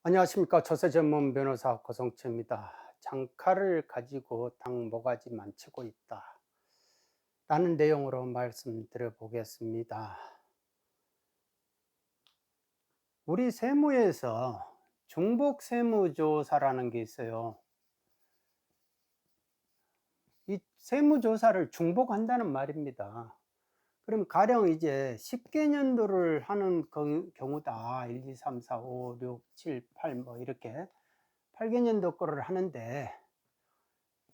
안녕하십니까. 조세 전문 변호사 고성채입니다. 장카를 가지고 당 모가지 만치고 있다. 라는 내용으로 말씀드려 보겠습니다. 우리 세무에서 중복 세무조사라는 게 있어요. 이 세무조사를 중복한다는 말입니다. 그럼 가령 이제 10개년도를 하는 경우다. 1, 2, 3, 4, 5, 6, 7, 8 뭐 이렇게 8개년도 거를 하는데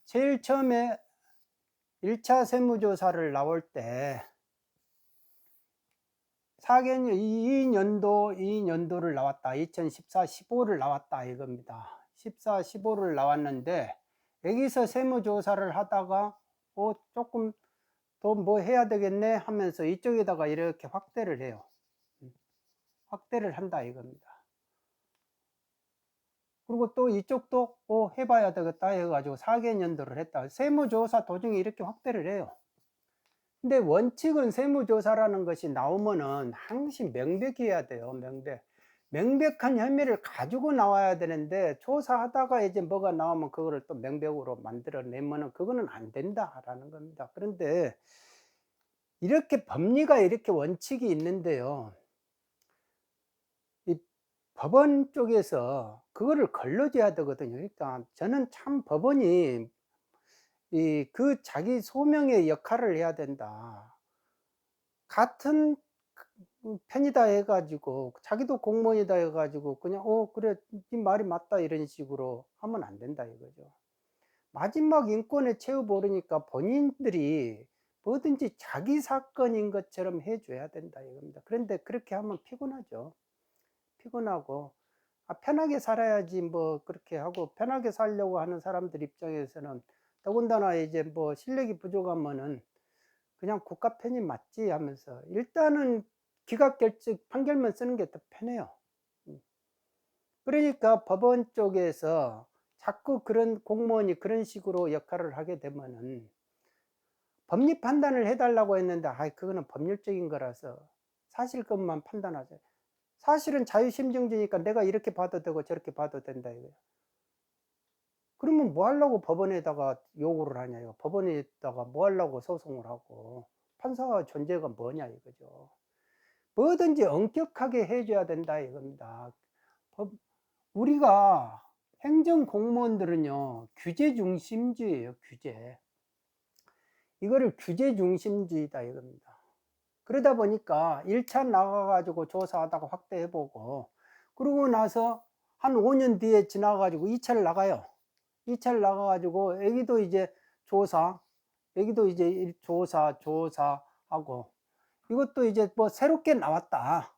제일 처음에 1차 세무조사를 나올 때 4개년, 이 년도를 나왔다. 2014, 15를 나왔다 이겁니다. 14, 15를 나왔는데 여기서 세무조사를 하다가 조금 더 뭐 해야 되겠네 하면서 이쪽에다가 이렇게 확대를 해요. 확대를 한다 이겁니다. 그리고 또 이쪽도 해봐야 되겠다 해가지고 4개년도를 했다. 세무조사 도중에 이렇게 확대를 해요. 근데 원칙은 세무조사라는 것이 나오면은 항상 명백해야 돼요. 명백한 혐의를 가지고 나와야 되는데 조사하다가 이제 뭐가 나오면 그거를 또 명백으로 만들어내면은 그거는 안 된다라는 겁니다. 그런데 이렇게 법리가 이렇게 원칙이 있는데요. 이 법원 쪽에서 그거를 걸러줘야 되거든요. 그러니까 저는 참 법원이 그 자기 소명의 역할을 해야 된다. 같은 편이다 해 가지고 자기도 공무원이다 해 가지고 그냥 그래 네 말이 맞다." 이런 식으로 하면 안 된다 이거죠. 마지막 인권의 최후 보루니까 본인들이 뭐든지 자기 사건인 것처럼 해 줘야 된다 이겁니다. 그런데 그렇게 하면 피곤하죠. 피곤하고 편하게 살아야지 뭐 그렇게 하고 편하게 살려고 하는 사람들 입장에서는 더군다나 이제 뭐 실력이 부족하면은 그냥 국가 편이 맞지 하면서 일단은 기각 결정 판결만 쓰는 게 더 편해요. 음. 그러니까 법원 쪽에서 자꾸 그런 공무원이 그런 식으로 역할을 하게 되면은 법리 판단을 해 달라고 했는데 그거는 법률적인 거라서 사실 것만 판단하죠. 사실은 자유심증주니까 내가 이렇게 봐도 되고 저렇게 봐도 된다 이거예요. 그러면 뭐 하려고 법원에다가 요구를 하냐요. 법원에다가 뭐 하려고 소송을 하고 판사 존재가 뭐냐 이거죠. 뭐든지 엄격하게 해 줘야 된다 이겁니다. 법 우리가 행정 공무원들은요. 규제 중심주의예요, 규제. 이거를 규제 중심주의다 이겁니다. 그러다 보니까 1차 나가 가지고 조사하다가 확대해 보고 그러고 나서 한 5년 뒤에 지나 가지고 2 차를 나가요. 2 차를 나가 가지고 여기도 이제 조사, 여기도 이제 조사하고 이것도 이제 뭐 새롭게 나왔다.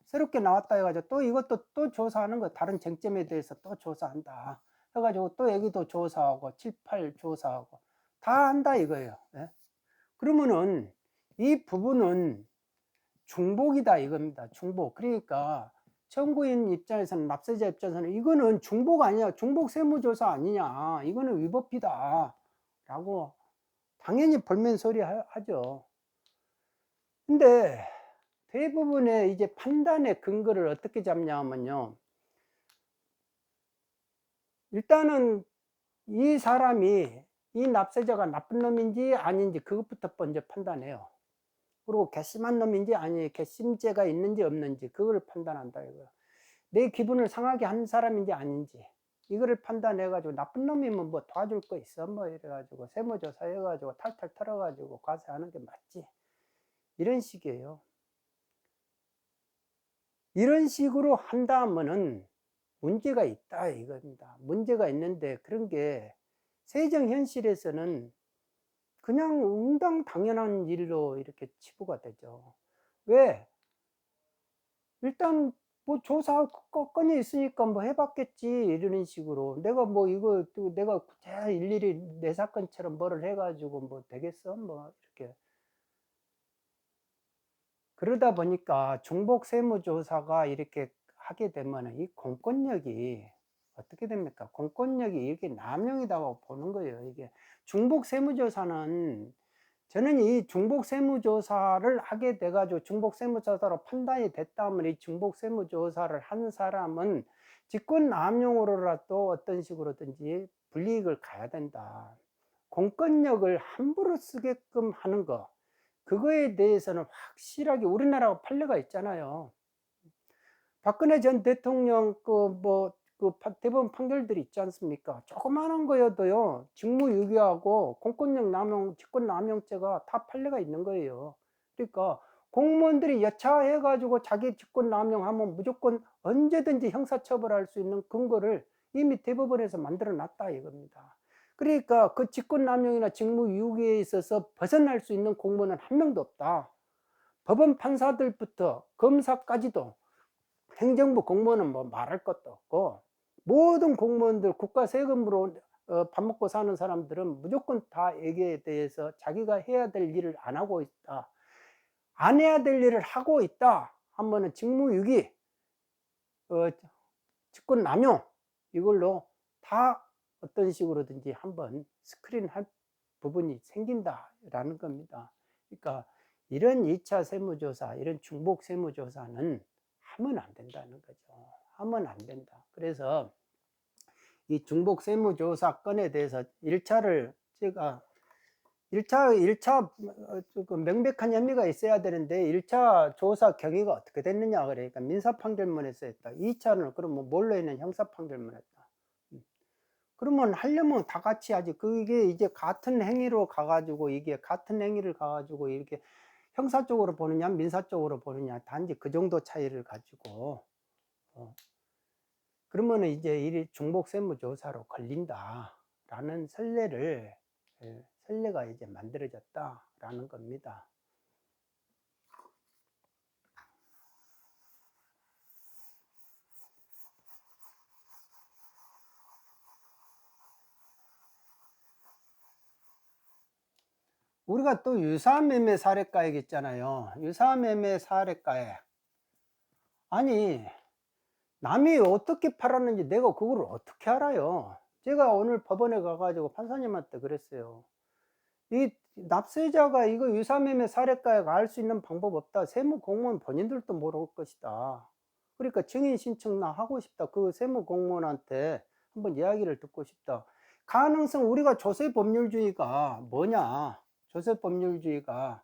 새롭게 나왔다 해 가지고 또 이것도 또 조사하는 거예요. 다른 쟁점에 대해서 또 조사한다. 해 가지고 또 여기도 조사하고 7, 8 조사하고 다 한다 이거예요. 예. 그러면은 이 부분은 중복이다 이겁니다. 중복. 그러니까 청구인 입장에서는 납세자 입장에서는 "이거는 중복 아니야. 중복 세무조사 아니냐. 이거는 위법이다."라고 당연히 볼멘 소리 하죠. 근데 대부분의 이제 판단의 근거를 어떻게 잡냐 하면요. 일단은 이 사람이 이 납세자가 나쁜 놈인지 아닌지 그것부터 먼저 판단해요. 그리고 괘씸한 놈인지 아니 괘씸죄가 있는지 없는지 그걸 판단한다 이거야. 내 기분을 상하게 한 사람인지 아닌지 이거를 판단해 가지고 나쁜 놈이면 뭐 도와줄 거 있어 뭐 이래 가지고 세무조사 해 가지고 탈탈 털어 가지고 과세하는 게 맞지. 이런 식이에요. 이런 식으로 한다면은 문제가 있다 이겁니다. 문제가 있는데 그런 게 세정 현실에서는 그냥 응당당연한 일로 이렇게 치부가 되죠. 왜? 일단 뭐 조사 건이 있으니까 뭐 해 봤겠지 이러는 식으로 내가 뭐 이거 또 내가 일일이 내 사건처럼 뭐를 해 가지고 뭐 되겠어? 뭐 이렇게. 그러다 보니까 중복 세무조사가 이렇게 하게 되면은 이 공권력이 어떻게 됩니까? 공권력이 이게 남용이라고 보는 거예요. 이게 중복 세무조사는 저는 이 중복세무조사를 하게 돼가지고 중복세무조사로 판단이 됐다면 이 중복세무조사를 한 사람은 직권남용으로라도 어떤 식으로든지 불이익을 가야 된다. 공권력을 함부로 쓰게끔 하는 거, 그거에 대해서는 확실하게 우리나라가 판례가 있잖아요. 박근혜 전 대통령 대법원 판결들이 있지 않습니까? 조그마한 거여도요, 직무유기하고 공권력 남용, 직권남용죄가 다 판례가 있는 거예요. 그러니까 공무원들이 여차해가지고 자기 직권남용하면 무조건 언제든지 형사처벌할 수 있는 근거를 이미 대법원에서 만들어 놨다 이겁니다. 그러니까 그 직권남용이나 직무유기에 있어서 벗어날 수 있는 공무원은 한 명도 없다. 법원 판사들부터 검사까지도, 행정부 공무원은 뭐 말할 것도 없고, 모든 공무원들 국가 세금으로 밥 먹고 사는 사람들은 무조건 다 여기에 대해서 자기가 해야 될 일을 안 하고 있다, 안 해야 될 일을 하고 있다 하면은 직무유기, 직권남용, 이걸로 다 어떤 식으로든지 한번 스크린할 부분이 생긴다라는 겁니다. 그러니까 이런 2차 세무조사, 이런 중복 세무조사는 하면 안 된다는 거죠. 하면 안 된다. 그래서 이 중복 세무조사 건에 대해서 1차를 제가 1차 명백한 혐의가 있어야 되는데 1차 조사 경위가 어떻게 됐느냐, 그러니까 민사 판결문에서 했다. 2차는 그러면 뭘로 했는 형사 판결문 했다. 그러면 하려면 다 같이 하지. 그게 이제 같은 행위로 가가지고, 이게 같은 행위를 가가지고 이렇게 형사 쪽으로 보느냐 민사 쪽으로 보느냐, 단지 그 정도 차이를 가지고 그러면은 이제 이 중복 세무조사로 걸린다라는 선례가 이제 만들어졌다라는 겁니다. 우리가 또 유사매매 사례가액 있잖아요. 유사매매 사례가액. 아니, 남이 어떻게 팔았는지 내가 그걸 어떻게 알아요? 제가 오늘 법원에 가가지고 판사님한테 그랬어요. 이 납세자가 이거 유사매매 사례가액 알 수 있는 방법 없다. 세무공무원 본인들도 모를 것이다. 그러니까 증인 신청 나 하고 싶다. 그 세무공무원한테 한번 이야기를 듣고 싶다. 가능성, 우리가 조세법률주의가 뭐냐? 조세법률주의가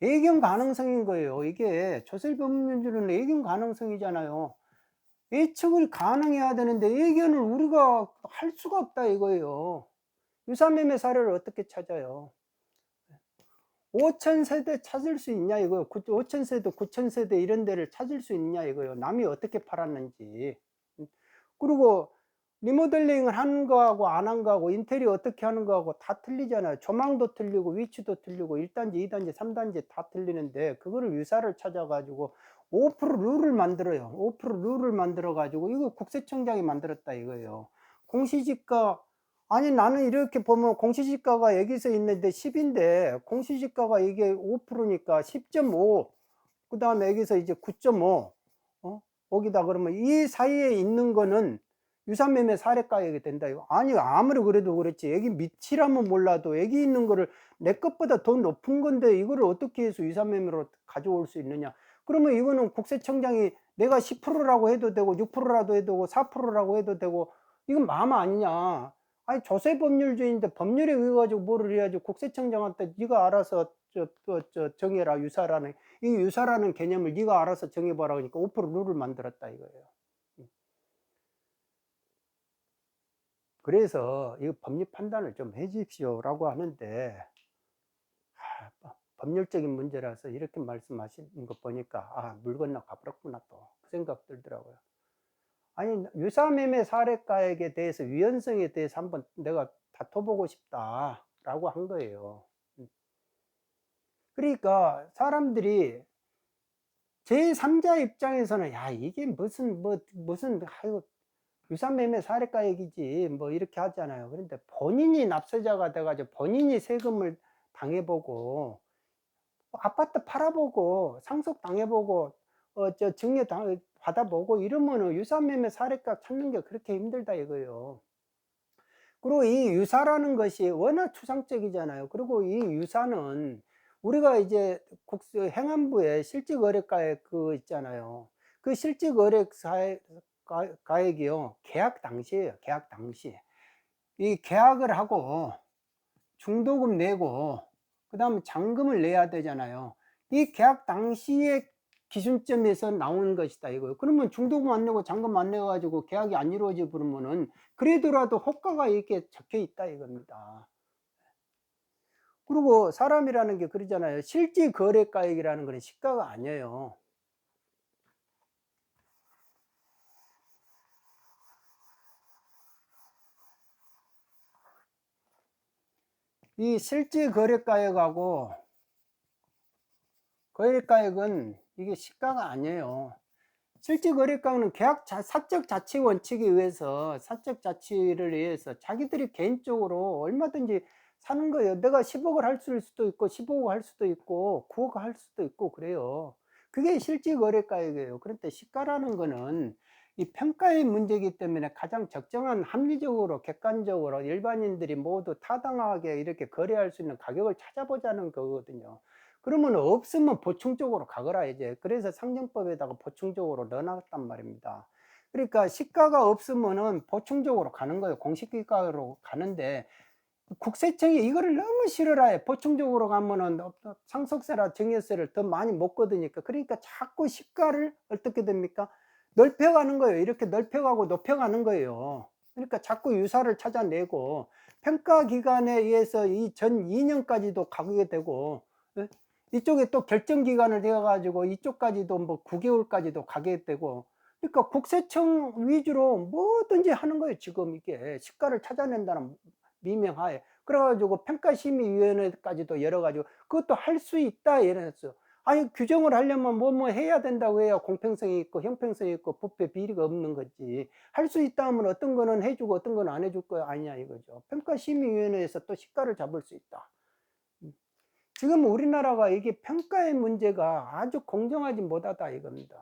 예견 가능성인 거예요. 이게 조세법률주의는 예견 가능성이잖아요. 예측을 가능해야 되는데 예견을 우리가 할 수가 없다 이거예요. 유사매매 사례를 어떻게 찾아요? 5,000세대 찾을 수 있냐 이거요. 5,000세대, 9,000세대 이런 데를 찾을 수 있냐 이거요. 남이 어떻게 팔았는지. 그리고 리모델링을 한 거하고 안 한 거하고 인테리어 어떻게 하는 거하고 다 틀리잖아요. 조망도 틀리고 위치도 틀리고 1단지, 2단지, 3단지 다 틀리는데 그거를 유사를 찾아가지고 5% 룰을 만들어요. 5% 룰을 만들어 가지고 이거 국세청장이 만들었다 이거예요. 공시지가, 아니 나는 이렇게 보면 공시지가가 여기서 있는데 10인데 공시지가가 이게 5%니까 10.5, 그 다음에 여기서 이제 9.5, 거기다 그러면 이 사이에 있는 거는 유사매매 사례가액이 된다 이거. 아니 아무리 그래도 그렇지, 여기 밑이라면 몰라도 여기 있는 거를 내 것보다 더 높은 건데 이거를 어떻게 해서 유사매매로 가져올 수 있느냐. 그러면 이거는 국세청장이 내가 10%라고 해도 되고 6%라도 해도 되고 4%라고 해도 되고 이건 마음 아니냐. 아니 조세법률주의인데 법률에 의해 가지고 뭐를 해야지. 국세청장한테 네가 알아서 정해라 유사라는, 이 유사라는 개념을 네가 알아서 정해봐라 그러니까 5% 룰을 만들었다 이거예요. 그래서 이 법리 판단을 좀 해 주십시오라고 하는데, 법률적인 문제라서 이렇게 말씀하시는 거 보니까 물 건너 가버렸구나 또 그 생각 들더라고요. 아니 유사매매 사례가액에 대해서 유연성에 대해서 한번 내가 다퉈보고 싶다라고 한 거예요. 그러니까 사람들이 제3자 입장에서는 야 이게 무슨 유사매매 사례가액이지 뭐 이렇게 하잖아요. 그런데 본인이 납세자가 돼가지고 본인이 세금을 당해보고 아파트 팔아보고 상속 당해보고 증여 받아보고 이러면은 유사매매 사례가 찾는 게 그렇게 힘들다 이거예요. 그리고 이 유사라는 것이 워낙 추상적이잖아요. 그리고 이 유사는 우리가 이제 행안부에 실질거래가액 그 있잖아요. 그 가액이요. 계약 당시에요. 계약 당시. 이 계약을 하고 중도금 내고 그다음에 잔금을 내야 되잖아요. 이 계약 당시의 기준점에서 나오는 것이다 이거예요. 그러면 중도금 안 내고 잔금 안 내 가지고 계약이 안 이루어져 버리면은 그래도라도 호가가 이렇게 적혀 있다 이겁니다. 그리고 사람이라는 게 그러잖아요. 실질 거래가액이라는 건 시가가 아니에요. 이 실질 거래가액하고 거래가액은 이게 시가가 아니에요. 실질 거래가는 사적 자치 원칙에 의해서 사적 자치를 위해서 자기들이 개인적으로 얼마든지 사는 거예요. 내가 10억을 할 수도 있고 15억 할 수도 있고 9억 할 수도 있고 그래요. 그게 실질 거래가액이에요. 그런데 시가라는 거는 이 평가의 문제이기 때문에 가장 적정한 합리적으로 객관적으로 일반인들이 모두 타당하게 이렇게 거래할 수 있는 가격을 찾아보자는 거거든요. 그러면 없으면 보충적으로 가거라 이제. 그래서 상정법에다가 보충적으로 넣어놨단 말입니다. 그러니까 시가가 없으면은 보충적으로 가는 거예요. 공시기가로 가는데 국세청이 이거를 너무 싫어해. 보충적으로 가면은 상속세나 증여세를 더 많이 못 거두니까. 그러니까 자꾸 시가를 어떻게 됩니까? 넓혀가는 거예요. 이렇게 넓혀가고 높여가는 거예요. 그러니까 자꾸 유사를 찾아내고 평가 기간에 의해서 이 전 2년까지도 가게 되고, 예? 이쪽에 또 결정 기간을 되어 가지고 이쪽까지도 뭐 9개월까지도 가게 되고, 그러니까 국세청 위주로 뭐든지 하는 거예요. 지금 이게 시가를 찾아낸다는 미명하에. 그래가지고 평가심의위원회까지도 열어가지고 그것도 할 수 있다 이랬어. 아니 규정을 하려면 뭐 해야 된다고 해야 공평성이 있고 형평성이 있고 부패 비리가 없는 거지. 할 수 있다 하면 어떤 거는 해주고 어떤 건 안 해줄 거야 아니냐 이거죠. 평가심의위원회에서 또 시가를 잡을 수 있다. 지금 우리나라가 이게 평가의 문제가 아주 공정하지 못하다 이겁니다.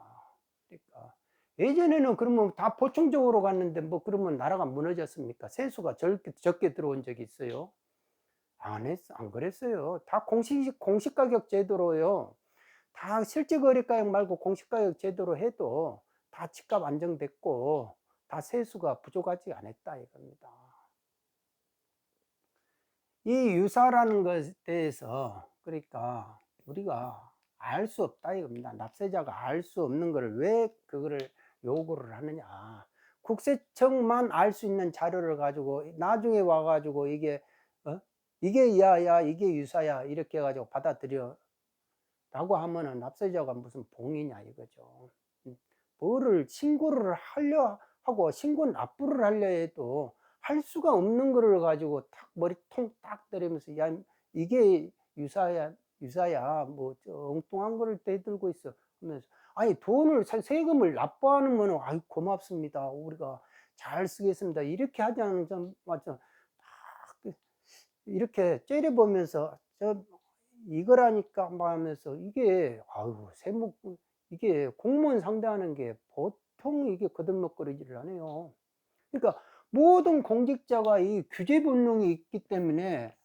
그러니까 예전에는 그러면 다 보충적으로 갔는데 뭐 그러면 나라가 무너졌습니까? 세수가 적게 들어온 적이 있어요? 안 그랬어요. 다 공시가격 제도로요. 다 실질거래가격 말고 공시가격 제도로 해도 다 집값 안정됐고 다 세수가 부족하지 않았다 이겁니다. 이 유사라는 것에 대해서 그러니까 우리가 알 수 없다 이겁니다. 납세자가 알 수 없는 것을 왜 그거를 요구를 하느냐. 국세청만 알 수 있는 자료를 가지고 나중에 와 가지고 이게 이게 이하야 이게 유사야 이렇게 해 가지고 받아들여 라고 하면은 납세자가 무슨 봉이냐 이거죠. 뭐를 신고를 하려 하고 신고 납부를 하려 해도 할 수가 없는 거를 가지고 탁 머리통 딱 때리면서 야 이게 유사야 뭐 엉뚱한 거를 대들고 있어 하면서 아니 돈을 세금을 납부하는 거는 아이 고맙습니다 우리가 잘 쓰겠습니다 이렇게 하지 않은 점 맞죠. 이렇게 째려보면서 이거라니까 뭐 하면서 이게 아유 세무 이게 공무원 상대하는 게 보통 이게 거들먹거리지를 않아요. 그러니까 모든 공직자가 이 규제 본능이 있기 때문에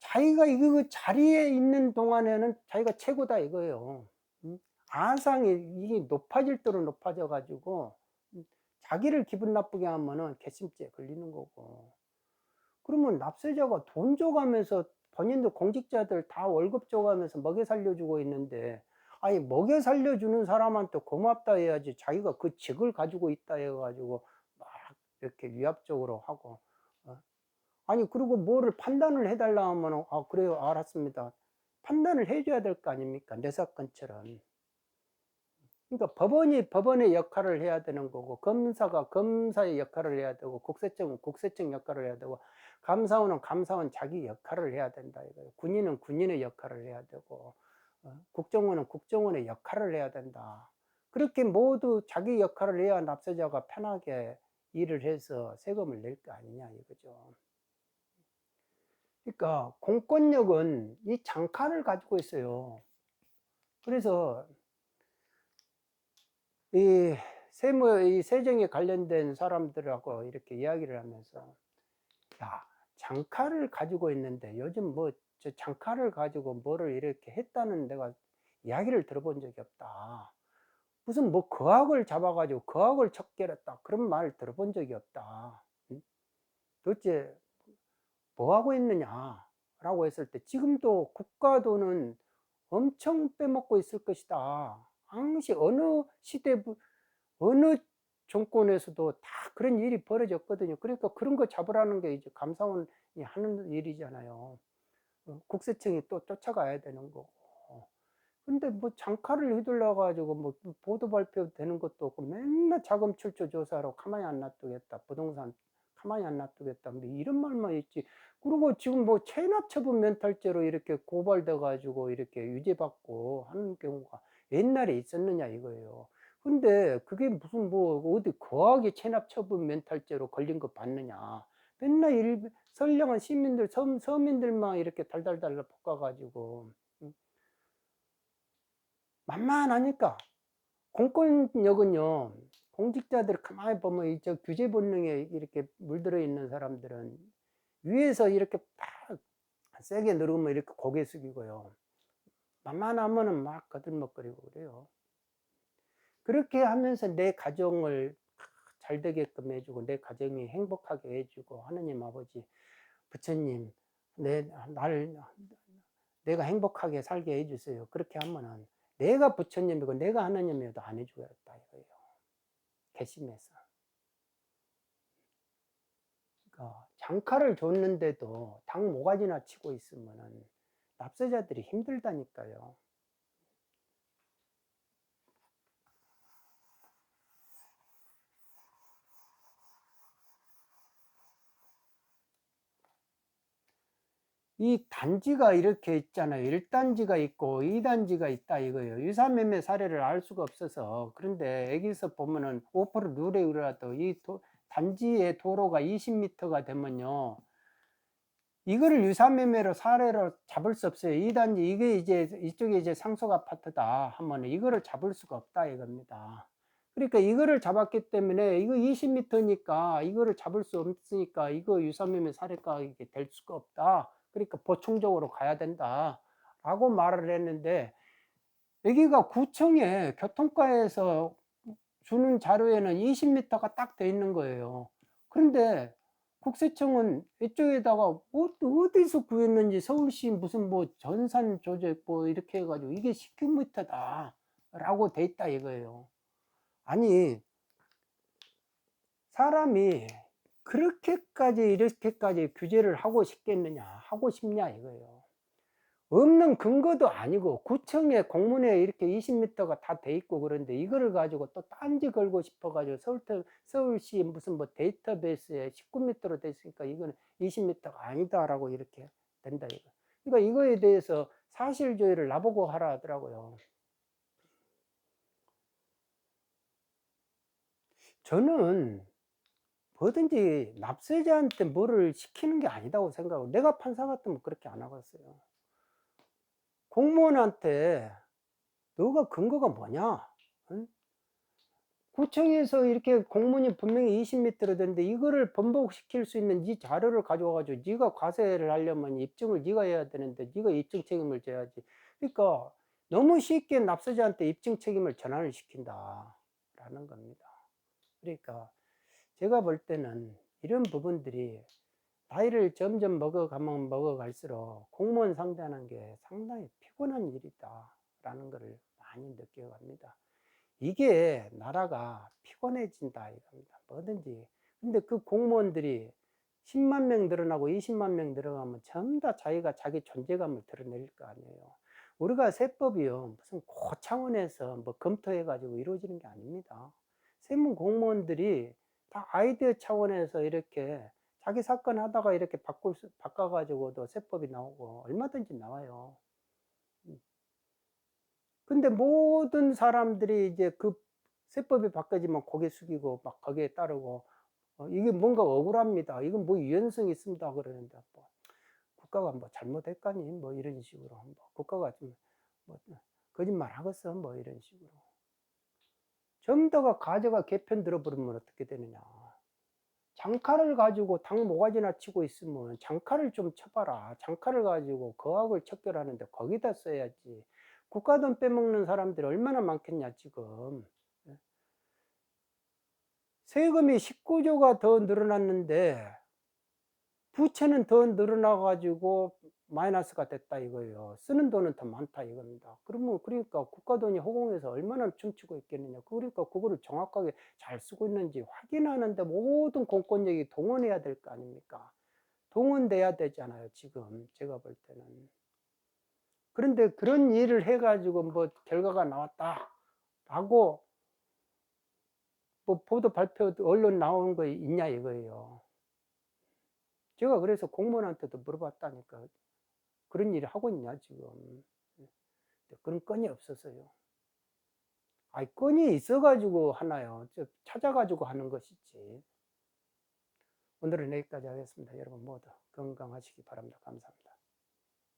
자기가 이거 그 자리에 있는 동안에는 자기가 최고다 이거예요. 아상이 이게 높아질 대로 높아져 가지고 자기를 기분 나쁘게 하면은 괘씸죄 걸리는 거고. 그러면 납세자가 돈 줘가면서 본인도 공직자들 다 월급 줘가면서 먹여 살려주고 있는데 아니 먹여 살려주는 사람한테 고맙다 해야지 자기가 그 직을 가지고 있다 해가지고 막 이렇게 위압적으로 하고 아니 그리고 뭐를 판단을 해달라 하면 아 그래요 알았습니다 판단을 해줘야 될 거 아닙니까 내 사건처럼. 그러니까 법원이 법원의 역할을 해야 되는 거고 검사가 검사의 역할을 해야 되고 국세청은 국세청 역할을 해야 되고 감사원은 감사원 자기 역할을 해야 된다 이거예요. 군인은 군인의 역할을 해야 되고 국정원은 국정원의 역할을 해야 된다. 그렇게 모두 자기 역할을 해야 납세자가 편하게 일을 해서 세금을 낼 거 아니냐 이거죠. 그러니까 공권력은 이 장칸을 가지고 있어요. 그래서 이 세정에 관련된 사람들하고 이렇게 이야기를 하면서 야, 장칼을 가지고 있는데 요즘 뭐 저 장칼을 가지고 뭐를 이렇게 했다는 내가 이야기를 들어본 적이 없다. 무슨 뭐 거학을 잡아가지고 거학을 척결했다. 그런 말 들어본 적이 없다. 응? 도대체 뭐 하고 있느냐? 라고 했을 때 지금도 국가 돈은 엄청 빼먹고 있을 것이다. 항시 어느 시대, 어느 정권에서도 다 그런 일이 벌어졌거든요. 그러니까 그런 거 잡으라는 게 이제 감사원이 하는 일이잖아요. 국세청이 또 쫓아가야 되는 거고. 근데 뭐 장칼을 휘둘러 가지고 뭐 보도 발표되는 것도 없고 맨날 자금 출처 조사로 가만히 안 놔두겠다. 부동산 가만히 안 놔두겠다. 뭐 이런 말만 있지. 그리고 지금 뭐 체납처분 멘탈죄로 이렇게 고발돼 가지고 이렇게 유죄받고 하는 경우가 옛날에 있었느냐 이거예요. 근데 그게 무슨 뭐 어디 거하게 체납처분 멘탈죄로 걸린 거 봤느냐. 맨날 선량한 시민들, 서민들만 이렇게 달달달 볶아 가지고 만만하니까. 공권력은요, 공직자들 가만히 보면 이저 규제 본능에 이렇게 물들어 있는 사람들은 위에서 이렇게 팍 세게 누르면 이렇게 고개 숙이고요. 만만하면은 막 거들먹거리고 그래요. 그렇게 하면서 내 가정을 잘 되게끔 해주고 내 가정이 행복하게 해주고 하느님 아버지, 부처님, 날 내가 행복하게 살게 해주세요. 그렇게 하면은 내가 부처님이고 내가 하나님이어도 안 해주겠다 이거예요. 괘씸해서. 그러니까 장칼을 줬는데도 닭 모가지나 치고 있으면은 납세자들이 힘들다니까요. 이 단지가 이렇게 있잖아요. 1단지가 있고 2단지가 있다 이거예요. 유사매매 사례를 알 수가 없어서. 그런데 여기서 보면은 5% 누레라도 단지의 도로가 20m가 되면요. 이거를 유사매매로 사례로 잡을 수 없어요. 2단지, 이게 이제, 이쪽에 이제 상속 아파트다 하면 이거를 잡을 수가 없다 이겁니다. 그러니까 이거를 잡았기 때문에 이거 20m니까 이거를 잡을 수 없으니까 이거 유사매매 사례가 이게 될 수가 없다. 그러니까 보충적으로 가야 된다. 라고 말을 했는데 여기가 구청에 교통과에서 주는 자료에는 20m가 딱 돼 있는 거예요. 그런데 국세청은 이쪽에다가 어디서 구했는지 서울시 무슨 뭐 전산 조직 뭐 이렇게 해가지고 이게 19m다 라고 돼 있다 이거예요. 아니 사람이 그렇게까지 이렇게까지 규제를 하고 싶겠느냐 하고 싶냐 이거예요. 없는 근거도 아니고 구청에 공문에 이렇게 20m가 다 돼 있고 그런데 이거를 가지고 또 딴지 걸고 싶어 가지고 서울시 무슨 뭐 데이터베이스에 19m로 돼 있으니까 이거는 20m가 아니다라고 이렇게 된다 이거. 그러니까 이거에 대해서 사실조회를 나보고 하라 하더라고요. 저는 뭐든지 납세자한테 뭐를 시키는 게 아니다고 생각하고 내가 판사 같으면 그렇게 안 하겠어요. 공무원한테 너가 근거가 뭐냐? 응? 구청에서 이렇게 공문이 분명히 20m로 되는데 이거를 번복시킬 수 있는 이 자료를 가져와 가지고 네가 과세를 하려면 입증을 네가 해야 되는데 네가 입증 책임을 져야지. 그러니까 너무 쉽게 납세자한테 입증 책임을 전환을 시킨다라는 겁니다. 그러니까 제가 볼 때는 이런 부분들이 나이를 점점 먹어가면 먹어갈수록 공무원 상대하는 게 상당히 피곤한 일이다라는 것을 많이 느껴갑니다. 이게 나라가 피곤해진다 이겁니다. 뭐든지. 근데 그 공무원들이 10만 명 늘어나고 20만 명 늘어나면 전부 다 자기가 자기 존재감을 드러낼 거 아니에요. 우리가 세법이요. 무슨 고차원에서 뭐 검토해가지고 이루어지는 게 아닙니다. 세무 공무원들이 다 아이디어 차원에서 이렇게 자기 사건 하다가 이렇게 바꿔가지고도 세법이 나오고 얼마든지 나와요. 근데 모든 사람들이 이제 그 세법이 바뀌지만 고개 숙이고 막 거기에 따르고 이게 뭔가 억울합니다. 이건 뭐 유연성이 있습니다. 그러는데 뭐 국가가 뭐 잘못했까니 뭐 이런 식으로 뭐 국가가 좀뭐 거짓말 하겠어 뭐 이런 식으로 전부 다가 가져가 개편 들어버리면 어떻게 되느냐. 장칼을 가지고 닭 모가지나 치고 있으면 장칼을 좀 쳐봐라. 장칼을 가지고 거학을 척결하는데 거기다 써야지. 국가 돈 빼먹는 사람들이 얼마나 많겠냐 지금. 세금이 19조가 더 늘어났는데 부채는 더 늘어나 가지고 마이너스가 됐다 이거예요. 쓰는 돈은 더 많다 이겁니다. 그러면 그러니까 국가 돈이 허공에서 얼마나 춤추고 있겠느냐. 그러니까 그거를 정확하게 잘 쓰고 있는지 확인하는데 모든 공권력이 동원해야 될 거 아닙니까? 동원돼야 되잖아요 지금 제가 볼 때는. 그런데 그런 일을 해 가지고 뭐 결과가 나왔다 라고 뭐 보도 발표 언론 나오는 거 있냐 이거예요. 제가 그래서 공무원한테도 물어봤다니까. 그런 일을 하고 있냐 지금. 그런 건이 없어서요. 아니 건이 있어 가지고 하나요. 찾아 가지고 하는 것이지. 오늘은 여기까지 하겠습니다. 여러분 모두 건강하시기 바랍니다. 감사합니다.